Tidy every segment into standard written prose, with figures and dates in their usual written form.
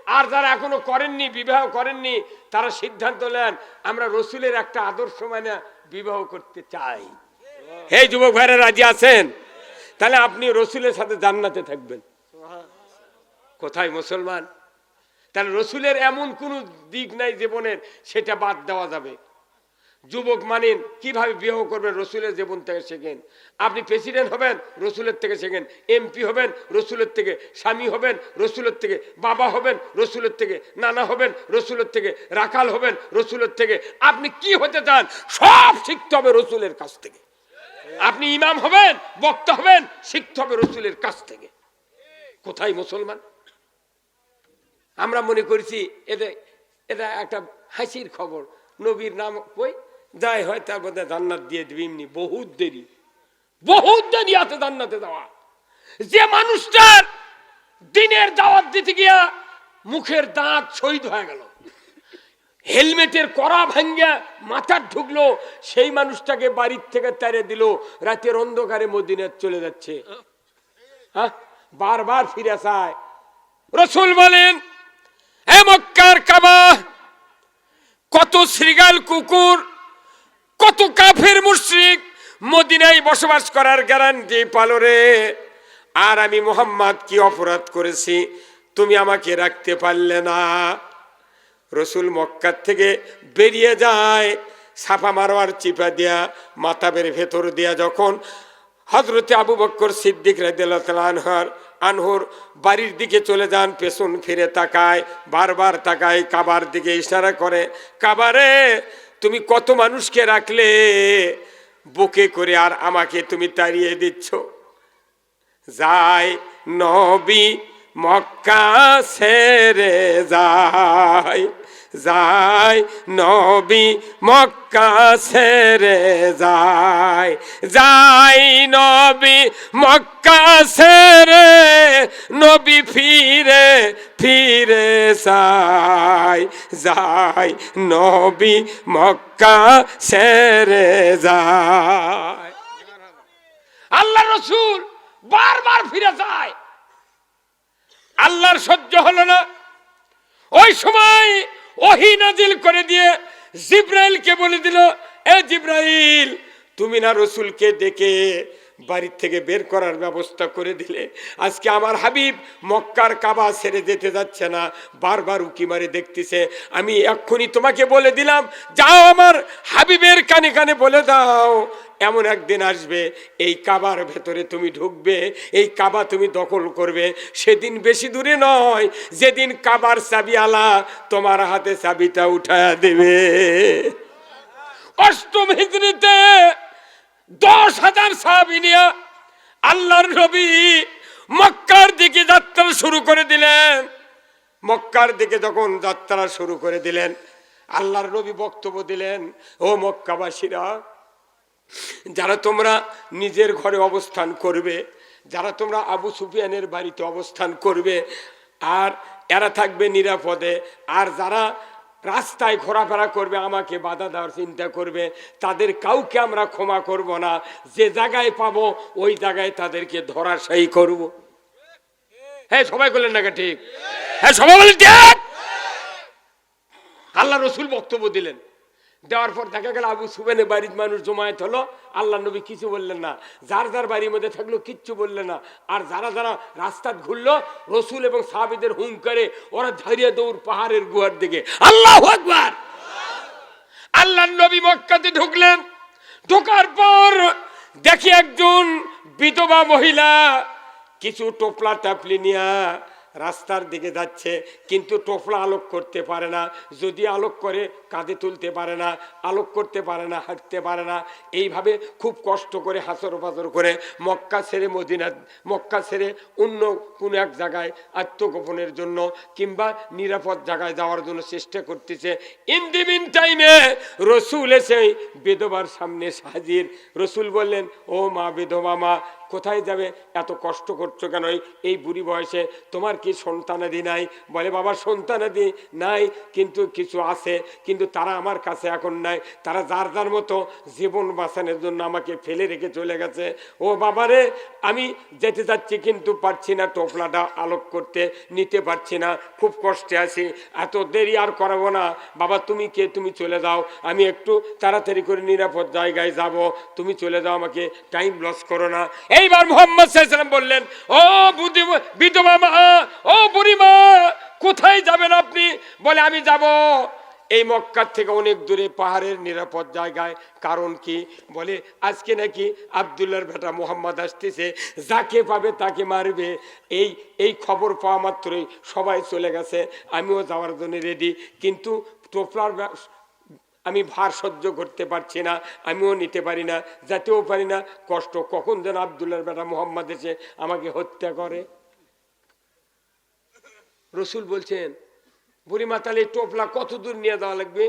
আর যারা এখনো করেননি, বিবাহ করেননি, তারা সিদ্ধান্ত নেন আমরা রসুলের একটা আদর্শ মানে বিবাহ করতে চাই। এই যুবক ভাইরা রাজি আছেন? তাহলে আপনি রসুলের সাথে জান্নাতে থাকবেন। কোথায় মুসলমান? তাহলে রসুলের এমন কোনো দিক নাই জীবনের সেটা বাদ দেওয়া যাবে। যুবক মানেন কিভাবে বিবাহ করবেন রসুলের জীবন থেকে শেখেন। আপনি প্রেসিডেন্ট হবেন রসুলের থেকে শেখেন, এমপি হবেন রসুলের থেকে, স্বামী হবেন রসুলের থেকে, বাবা হবেন রসুলের থেকে, নানা হবেন রসুলের থেকে, রাখাল হবেন রসুলের থেকে। আপনি কি হতে চান সব শিখতে হবে রসুলের কাছ থেকে। আপনি ইমাম হবেন, বক্তা হবেন, শিখতে হবে রসুলের কাছ থেকে। কোথায় মুসলমান? আমরা মনে করছি এটা একটা হাসির খবর, নবীর নাম কই যাই হয় তার মধ্যে জান্নাত দিয়ে দিবি। এমনি বহুত দেরি আছে জান্নাতে যাওয়া। যে মানুষটার দিনের দাওয়াত দিতে গিয়া মুখের দাঁত শহীদ হয়ে গেল, হেলমেটের কড়া ভাঙ্গা মাথার ঢুকলো, সেই মানুষটাকে বাড়ির থেকে তাড়ে দিল, রাতের অন্ধকারে মদিনায় চলে যাচ্ছে। হ্যাঁ, বারবার ফিরে চায়। রসুল বলেন হে মক্কার কাবা, কত শ্রীগাল কুকুর, কত কাফের মুশরিক মদিনায় বসবাস করার গ্যারান্টি পালো রে। আর আমি মুহাম্মদ কি অপরাধ করেছি তুমি আমাকে রাখতে পারলে না? রসুল মক্কার থেকে বেরিয়ে যায়, সাফা মারওয়ার চিপা দিয়া মাতাবের ভেতর দিয়া যখন হযরতে আবু বকর সিদ্দিক রাদিয়াল্লাহু তাআলা আনহুর বাড়ির দিকে চলে যান, পেছন ফিরে তাকায়, বারবার তাকায়, কাবার দিকে ইশারা করে, কাবারে তুমি কত মানুষকে রাখলে বুকে করে, আর আমাকে তুমি তাড়িয়ে দিচ্ছ। যায় নবী মক্কা ছেড়ে যায়, যায় নবী মক্কা ছেড়ে যায়, যায় নবী মক্কা ছেড়ে, নবী ফিরে ফিরে যায়, যায় নবী মক্কা ছেড়ে যায়। আল্লাহ রসুল বারবার ফিরে যায়। আল্লাহর সহ্য হলো না, ওই সময় ওহী নাজিল করে দিয়ে জিবরাইলকে বলে দিল, এ জিবরাইল তুমি না রসুলকে ডেকে বাড়ির থেকে বের করার ব্যবস্থা করে দিলে, আজকে আমার হাবিব মক্কার কাবা ছেড়ে যেতে যাচ্ছে না, বারবার উকি মারে দেখতেছে। আমি এক্ষুনি তোমাকে বলে দিলাম, যাও আমার হাবিবের কানে কানে বলে দাও, এমন একদিন আসবে এই কাবার ভেতরে তুমি ঢুকবে, এই কাবা তুমি দখল করবে। সেদিন বেশি দূরে নয় যেদিন কাবার চাবি আলা তোমার হাতে চাবিটা উঠায়া দেবে। অষ্টম হিজরিতে 10,000 সাহাবী নিয়ে আল্লাহর নবী মক্কার দিকে যাত্রা শুরু করে দিলেন। মক্কার দিকে যখন যাত্রা শুরু করে দিলেন, আল্লাহর নবী বক্তব্য দিলেন, ও মক্কাবাসীরা, যারা তোমরা নিজের ঘরে অবস্থান করবে, যারা তোমরা আবু সুফিয়ানের বাড়িতে অবস্থান করবে, আর এরা থাকবে নিরাপদে, আর যারা রাস্তায় ঘোরাফেরা করবে আমাকে বাধা দেওয়ার চিন্তা করবে, তাদের কাউকে আমরা ক্ষমা করব না। যে জায়গায় পাবো ওই জায়গায় তাদেরকে ধরাশায়ী করব। হ্যাঁ সবাই বললেন না ঠিক? হ্যাঁ সবাই বলেন ঠিক। আল্লাহ রসুল বক্তব্য দিলেন, দেওয়ার পর দেখা গেল আবু সুফিয়ানের বাড়ির মানুষ জমায়েত হলো, আল্লাহ নবী কিছু বললেন না, যার যার বাড়ির মধ্যে থাকলো কিচ্ছু বললেন না। আর যারা যারা রাস্তা ঘুরলো, রসুল এবং সাহাবীদের হুঙ্কারে ওরা ধারিয়ে দৌড় পাহাড়ের গুহার দিকে। আল্লাহু আকবার। আল্লাহ নবী মক্কাতে ঢুকলেন, ঢোকার পর দেখি একজন বিধবা মহিলা কিছু টোপলা টাপলি নিয়া রাস্তার দিকে যাচ্ছে, কিন্তু টোপলা আলোক করতে পারে না, যদি আলোক করে কাঁধে তুলতে পারে না, আলোক করতে পারে না, হাঁটতে পারে না। এইভাবে খুব কষ্ট করে হাসর পাথর করে মক্কা ছেড়ে মক্কা ছেড়ে অন্য কোনো এক জায়গায় আত্মগোপনের জন্য কিংবা নিরাপদ জায়গায় যাওয়ার জন্য চেষ্টা করতেছে। ইন দি মিন টাইমে রসুল এসে বিধবার সামনে হাজির। রসুল বললেন, ও মা, বিধবা মা, কোথায় যাবে, এত কষ্ট করছো কেন এই বুড়ি বয়সে, তোমার কি সন্তানাদি নাই? বলে বাবা সন্তানাদি নাই, কিন্তু কিছু আছে, কিন্তু তারা আমার কাছে এখন নাই, তারা যার যার মতো জীবন বাঁচানোর জন্য আমাকে ফেলে রেখে চলে গেছে। ও বাবারে, আমি যেতে যাচ্ছি কিন্তু পারছি না, টোপলাটা আলোক করতে নিতে পারছি না, খুব কষ্টে আছি, এত দেরি আর করাবো না। বাবা তুমি কে, তুমি চলে যাও, আমি একটু তাড়াতাড়ি করে নিরাপদ জায়গায় যাব, তুমি চলে যাও, আমাকে টাইম লস করো না। এইবার মুহাম্মদ সাল্লাল্লাহু আলাইহি ওয়াসাল্লাম বললেন, ও বিধবা মা, ও বুড়ি মা, কোথায় যাবেন আপনি? বলে আমি যাব এই মক্কার থেকে অনেক দূরে পাহাড়ের নিরাপদ জায়গায়। কারণ কি? বলে আজকে নাকি আব্দুল্লাহর বেটা মুহাম্মদ আসতেছে, যাকে পাবে তাকে মারবে। এই খবর পাওয়া মাত্রই সবাই চলে গেছে, আমিও যাওয়ার জন্য রেডি, কিন্তু টোপলার আমি ভার সহ্য করতে পারছি না, আমিও নিতে পারি না, যেতেও পারি না, কষ্ট, কখন যেন আব্দুল্লাহর বেটা মুহাম্মদ এসে আমাকে হত্যা করে। রসুল বলছেন, বুড়িমা তাহলে টোপলা কত দূর নিয়ে যাওয়া লাগবে?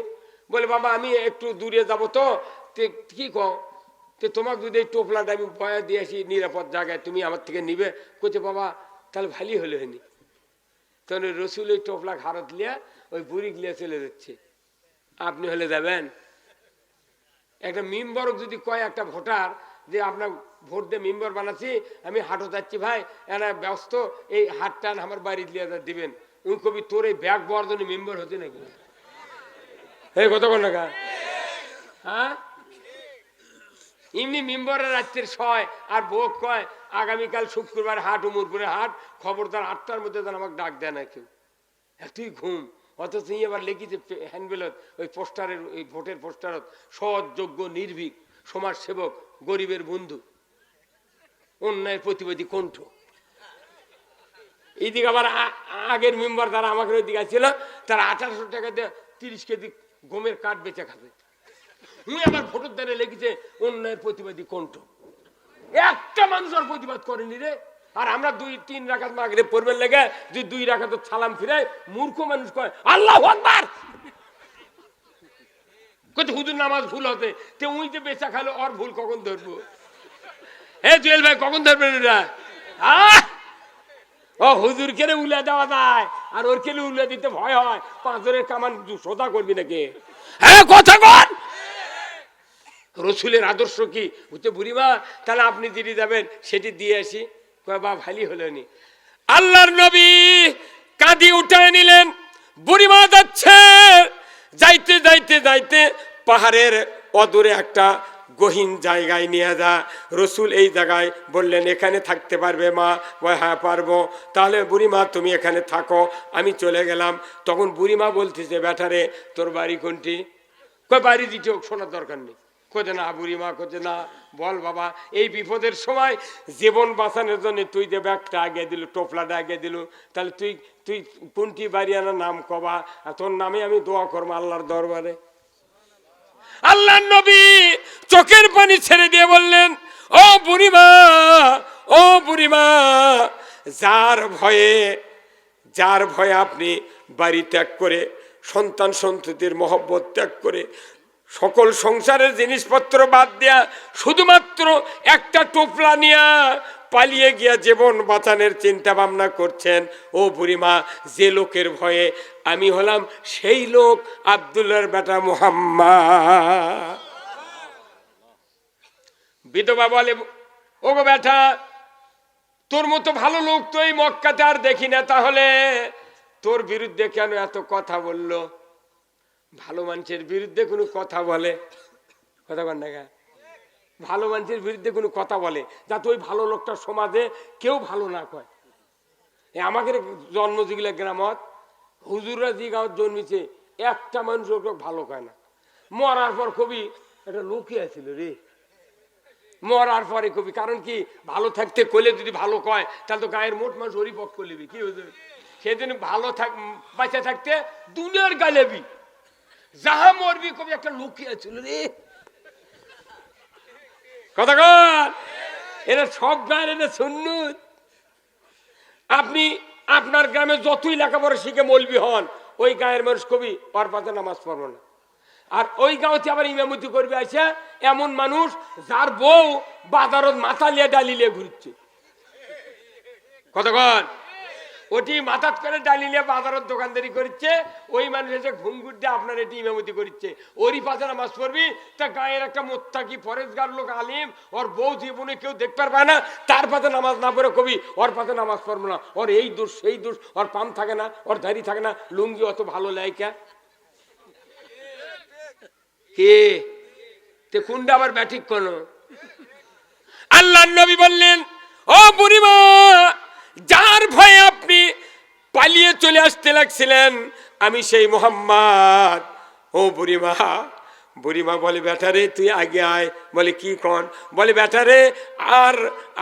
বলে বাবা আমি একটু দূরে যাবো, তো কি কও, তোমাকে যদি এই টোপলাটা আমি বয়া দিয়ে আসি নিরাপদ জায়গায়, তুমি আমার থেকে নিবে? কোথায় বাবা তাহলে ভালোই হলে হয়নি। তখন রসুল ওই টোপলা ঘাড়ত লিয়া ওই বুড়ি গিয়ে চলে যাচ্ছে। আপনি হলে যাবেন? একটা মেম্বার যদি কয়, একটা ভোটার যে আপনার ভোট দিয়ে মেম্বার বানাচ্ছি, আমি হাটও যাচ্ছি ভাই, এরা ব্যস্ত, এই হাটটা আমার বাড়ি দিয়ে দিবেন, উনি কবি তোর এই ব্যাগ বওয়ার জন্য মেম্বার হতে নাকি? এই কতক্ষণ টাকা? হ্যাঁ, এমনি মেম্বারের রাত্রের ছয় আর বউ কয় আগামীকাল শুক্রবার হাট, উমরপুরে হাট, খবরদার 8টার মধ্যে যেন আমাকে ডাক দেয় না কেউ। এতই ঘুম। অথচ এবার লিখিছে হ্যান্ডবেলত, ওই পোস্টারের, ওই ভোটের পোস্টারত, সৎ, যোগ্য, নির্ভীক, সমাজ সেবক, গরিবের বন্ধু, অন্যায়ের প্রতিবাদী কণ্ঠ। এইদিকে আবার আগের মেম্বার তারা আমাকে ওইদিকে আসছিল, তারা 1800 টাকা দিয়ে 30 কেজি গমের কাঠ বেচে খাবে। আবার ভোটের দ্বারে লেগেছে অন্যায়ের প্রতিবাদী কণ্ঠ। একটা মানুষ আর প্রতিবাদ করেনি রে। আর আমরা 2-3 রাকাত মাগরিব পড়বেন লেগে যদি 2 রাকাত সালাম ফিরাই, মূর্খ মানুষ কয় আল্লাহু আকবার, কত হুজুর নামাজ ভুল হতে, তে উই যে বেচা খালো, আর ভুল কখন ধরবো? হে জুয়েল ভাই কখন ধরবেন এরা? ও হুজুর কেন উল্লা দেওয়া যায়, আর ওর কেন উল্লা দিতে ভয় হয়? 5 জনের কামান সোজা করবি নাকি? হ্যাঁ কথা কন। রসুলের আদর্শ কি বুঝতে? বুড়িমা তাহলে আপনি যেটি যাবেন সেটি দিয়ে আসি। কয় বা ভালি হলেনি। আল্লাহর নবী কাঁদি উঠায় নিলেন, বুড়িমা যাচ্ছে, যাইতে যাইতে যাইতে পাহাড়ের অদূরে একটা গহীন জায়গায় নিয়ে যা। রসুল এই জায়গায় বললেন এখানে থাকতে পারবে মা? বলে হ্যাঁ পারবো। তাহলে বুড়িমা তুমি এখানে থাকো, আমি চলে গেলাম। তখন বুড়িমা বলতেছে বেটারে তোর বাড়ি কোনটি? কয় বাড়ি দিতে হোক, শোনার দরকার নেই। কোথে না বুড়িমা, কোথে না, বল বাবা এই বিপদের সময় জীবন বাঁচানোর জন্য তুই যে ব্যাগটা আগে দিল, টোপলাটা আগে দিল, তাহলে তুই তুই কোনটি বাড়ি আনার নাম কবা, তোর নামে আমি দোয়া করবো আল্লাহর দরবারে। আল্লাহর নবী চোখের পানি ছেড়ে দিয়ে বললেন, ও বুড়িমা, ও বুড়িমা, যার ভয়ে আপনি বাড়ি ত্যাগ করে, সন্তান সন্ততির মহব্বত ত্যাগ করে, সকল সংসারের জিনিসপত্র বাদ দেয়া শুধুমাত্র একটা টোপলা নিয়া পালিয়ে গিয়া জীবন বাঁচানোর চিন্তা ভাবনা করছেন, ও বুড়িমা, যে লোকের ভয়ে আমি হলাম সেই লোক আব্দুল্লাহর বেটা মুহাম্মদ। বিধবা বলে, ও গো বেটা, তোর মতো ভালো লোক তো এই মক্কাতে আর দেখি না, তাহলে তোর বিরুদ্ধে কেন এত কথা বললো? ভালো মানুষের বিরুদ্ধে কোনো কথা বলে, কথা বল না, ভালো মানুষের বিরুদ্ধে কোনো কথা বলে যাতে ওই ভালো লোকটা সমাজে কেউ ভালো না কয়। আমাদের জন্ম যেগুলা গ্রামত, হুজুররা যে গাঁত জন্মেছে একটা মানুষ ভালো কয় না। মরার পর কবি একটা লোকই আছিল রে, মরার পরে কবি, কারণ কি ভালো থাকতে কইলে যদি ভালো কয় তাহলে তো গায়ের মোট মানুষ হরিপক করলিবি, কি হয়েছে সেদিন ভালো বাঁচা থাকতে দুনিয়ার গালেবি, যাহা মরবি কবি একটা লুকিয়ে ছিল রে। কথা কর, এরা সব গায়ের, এটা সুন্নত। আপনি আপনার গ্রামে যতই লেখাপড়া শিখে মৌলবি হন, ওই গায়ের মানুষ কবি ওর পাতে নামাজ পড়বো না। আর ওই গাঁওতে আবার ইমামতি করবে আসে এমন মানুষ যার বউ বাজারত মাথা লিয়ে ডালিয়ে ঘুরছে। কতক্ষণ ওটি মাথাত করে ডালিয়ে বাজারত দোকানদারি করছে, ওই মানুষ এসে ঘুমঘুর দিয়ে আপনার এটি ইমামতি করছে। ওরই পাশে নামাজ পড়বি, তা গায়ের একটা মোত্তাকি ফরেজগার লোক আলিম, ওর বউ জীবনে কেউ দেখতে পারবে না, তার পাশে নামাজ না পড়ে কবি ওর পাশে নামাজ পড়বো না, ওর এই দোষ সেই দোষ, ওর পাম থাকে না, ওর দাড়ি থাকে না, লুঙ্গি অত ভালো লাইকা কে তে কোনটা আবার ব্যাঠিক কোন? আল্লাহ নবী বললেন, ও বুড়িমা, যার ভয়ে আপনি পালিয়ে চলে আসতে লাগছিলেন আমি সেই মোহাম্মদ। ও বুড়িমা, বুড়িমা বলে বেটারে তুই আগে আয়। বলে কি কন? বলে বেটারে আর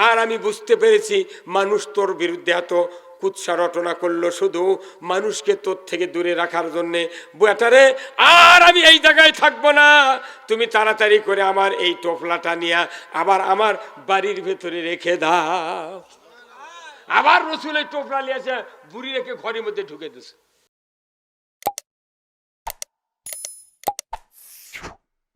আর আমি বুঝতে পেরেছি মানুষ তোর বিরুদ্ধে এত কুৎসা রটনা করলো শুধু মানুষকে তোর থেকে দূরে রাখার জন্যে। বেটারে আর আমি এই জায়গায় থাকবো না, তুমি তাড়াতাড়ি করে আমার এই টোপলাটা নিয়ে আবার আমার বাড়ির ভেতরে রেখে দাও। আবার রসুলের টোপলা নিয়ে এসে বুড়ি রেখে ঘরের মধ্যে ঢুকে দিছে।